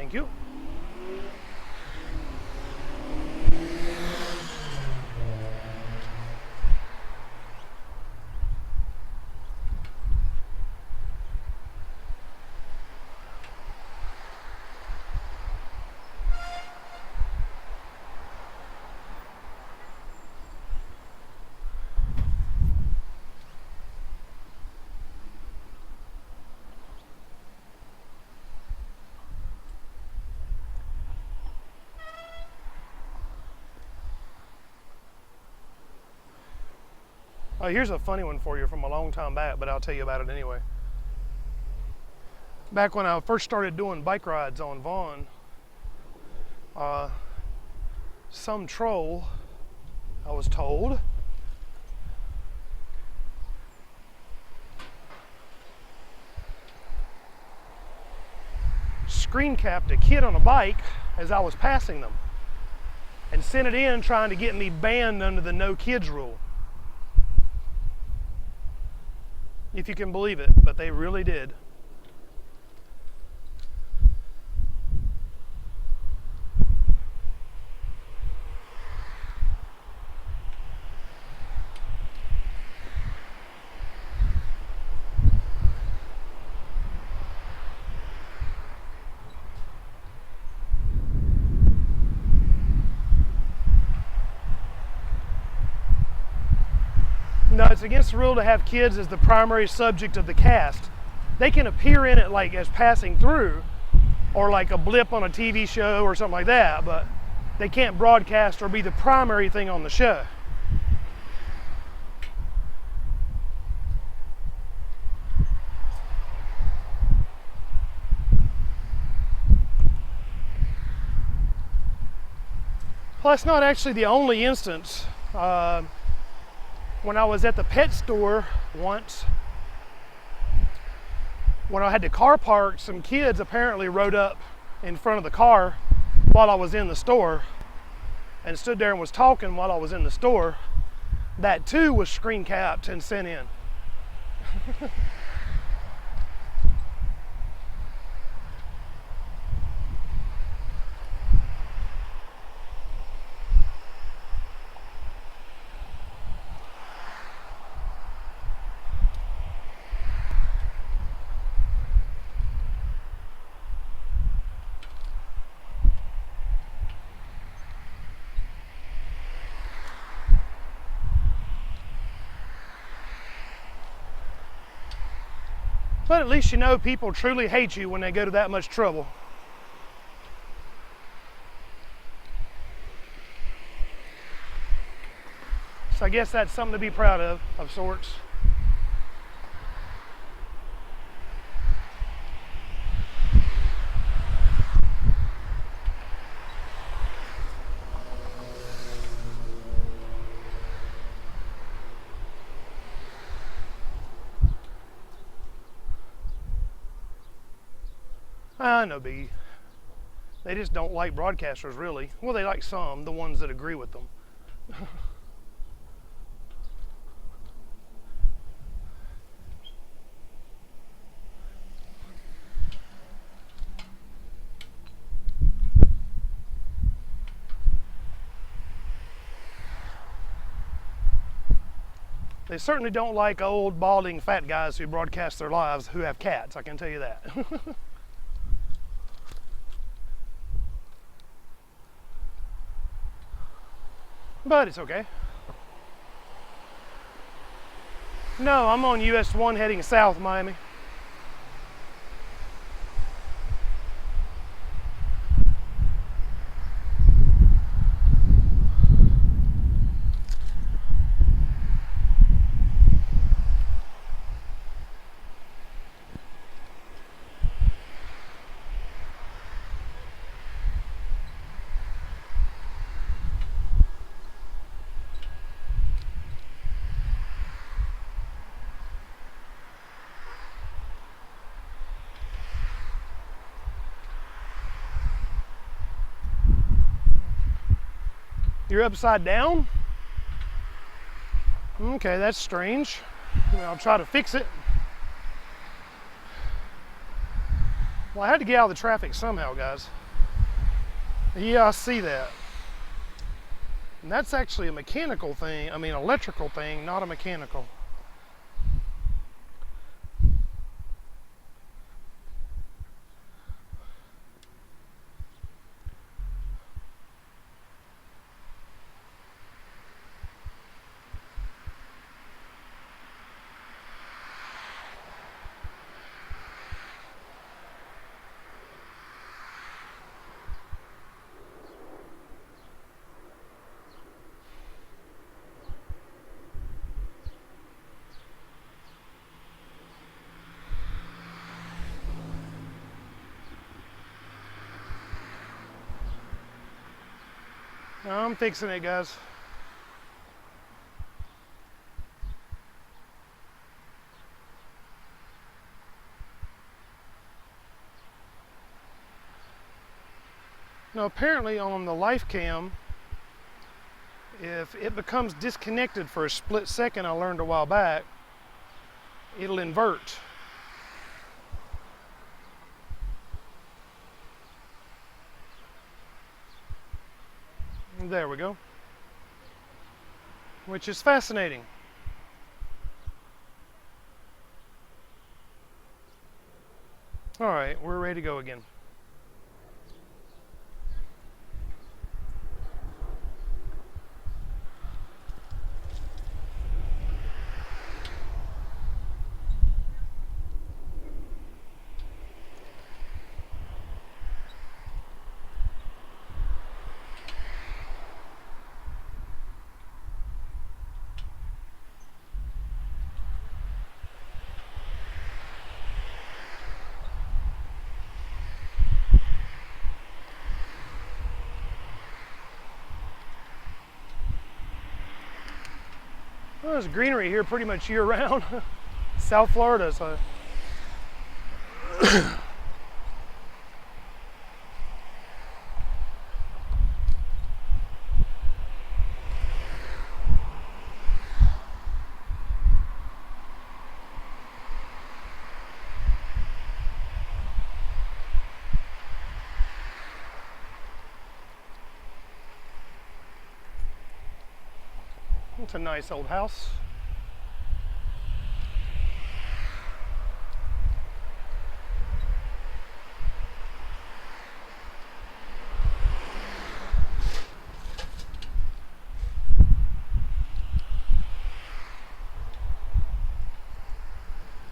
Thank you. Oh, here's a funny one for you from a long time back, but I'll tell you about it anyway. Back when I first started doing bike rides on Vaughn, some troll, I was told, screen capped a kid on a bike as I was passing them and sent it in trying to get me banned under the no kids rule. If you can believe it, but they really did. No, it's against the rule to have kids as the primary subject of the cast. They can appear in it like as passing through, or like a blip on a TV show or something like that, but they can't broadcast or be the primary thing on the show. Well, that's not actually the only instance. When I was at the pet store once, when I had to car park, some kids apparently rode up in front of the car while I was in the store and stood there and was talking while I was in the store. That too was screen capped and sent in. But at least you know people truly hate you when they go to that much trouble. So I guess that's something to be proud of sorts. No biggie. They just don't like broadcasters, really. Well, they like some, the ones that agree with them. They certainly don't like old, balding, fat guys who broadcast their lives who have cats, I can tell you that. But it's okay. No, I'm on US 1 heading south, Miami. You're upside down? Okay, that's strange. I'll try to fix it. Well, I had to get out of the traffic somehow, guys. Yeah, I see that. And that's actually a mechanical thing, electrical thing, not a mechanical. I'm fixing it, guys. Now, apparently on the life cam, if it becomes disconnected for a split second, I learned a while back, it'll invert. There we go. Which is fascinating. All right, we're ready to go again. Well, there's greenery here pretty much year round. South Florida, so. It's a nice old house.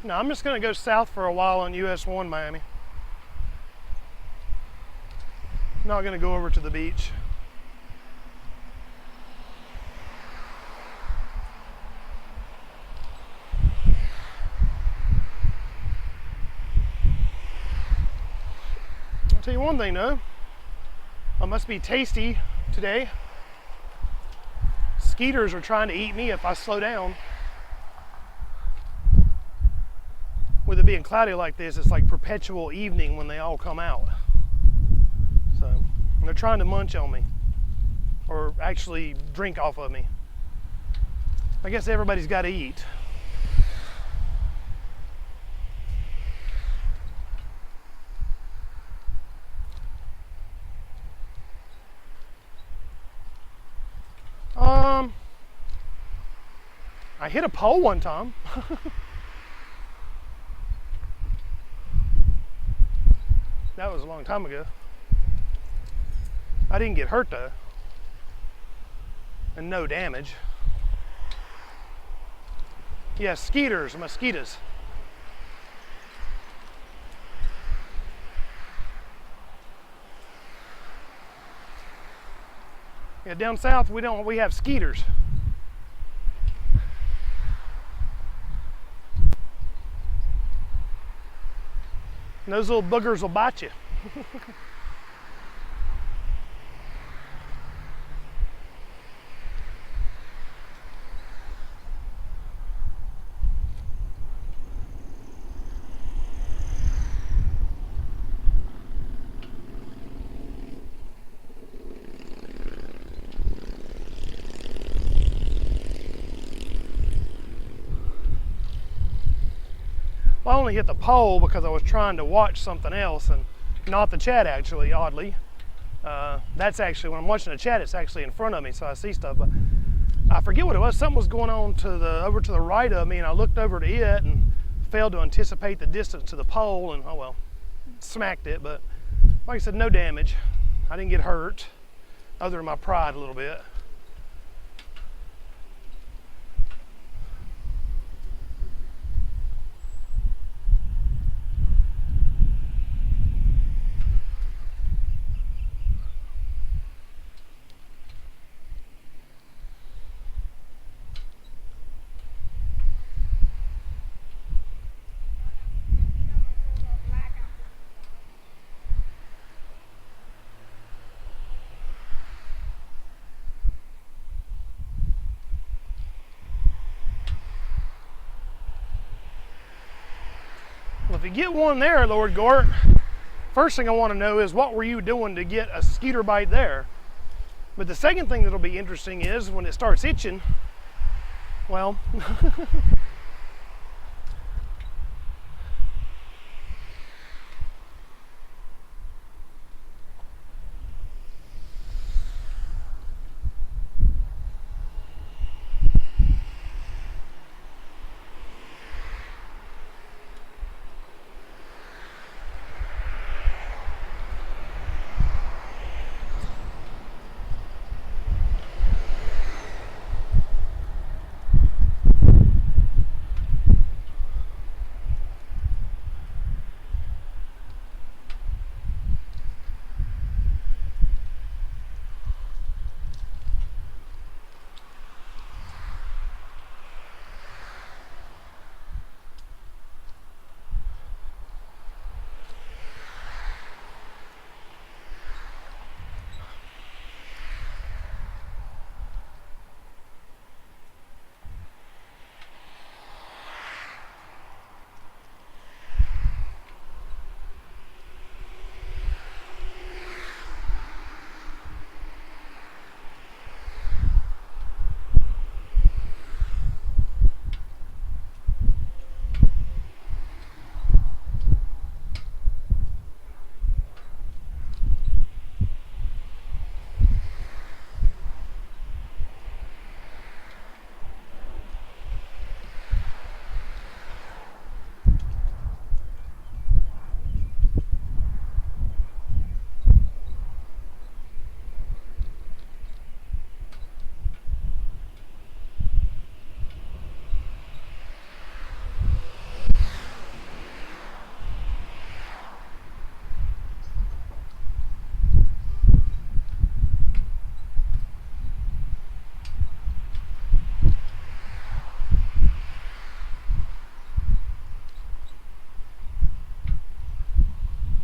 No, I'm just going to go south for a while on US 1 Miami. Not going to go over to the beach. I'll tell you one thing though, I must be tasty today. Skeeters are trying to eat me if I slow down. With it being cloudy like this, it's like perpetual evening when they all come out. So they're trying to munch on me, or actually drink off of me. I guess everybody's got to eat. I hit a pole one time. That was a long time ago. I didn't get hurt though. And no damage. Yeah, skeeters, mosquitoes. Yeah, down south we have skeeters. And those little boogers will bite you. Well, I only hit the pole because I was trying to watch something else and not the chat, actually, oddly. That's actually, when I'm watching the chat, it's actually in front of me, so I see stuff. But I forget what it was. Something was going on over to the right of me, and I looked over to it and failed to anticipate the distance to the pole, and oh well, smacked it. But like I said, no damage. I didn't get hurt, other than my pride a little bit. Well, if you get one there, Lord Gort, first thing I want to know is what were you doing to get a skeeter bite there? But the second thing that'll be interesting is when it starts itching, well,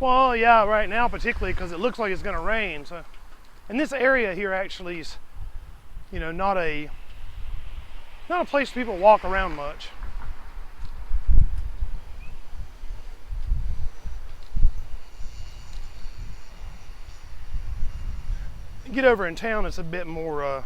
well, yeah, right now particularly because it looks like it's going to rain. So, and this area here actually is, not a place people walk around much. Get over in town, it's a bit more,